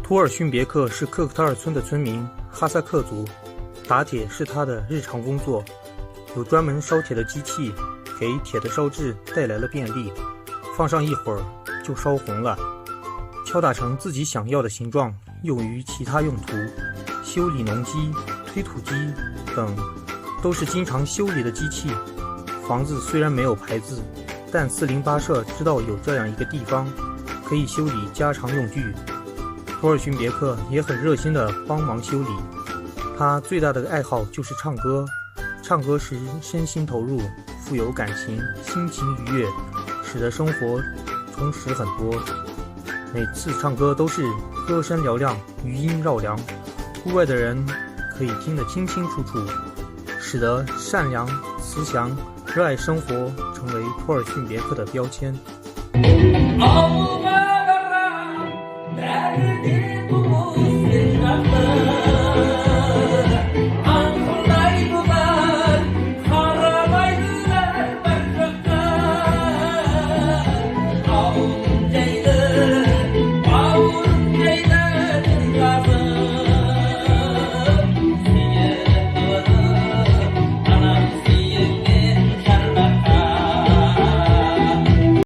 托尔逊别克是克特尔村的村民，哈萨克族，打铁是他的日常工作，有专门烧铁的机器，给铁的烧制带来了便利，放上一会儿就烧红了，敲打成自己想要的形状，用于其他用途，修理农机、推土机等都是经常修理的机器。房子虽然没有牌子，但408社知道有这样一个地方，可以修理家常用具。托尔逊别克也很热心地帮忙修理，他最大的爱好就是唱歌，唱歌时身心投入，富有感情，心情愉悦，使得生活充实很多。每次唱歌都是歌声嘹亮，余音绕梁，户外的人可以听得清清楚楚，使得善良、慈祥、热爱生活成为托尔逊别克的标签。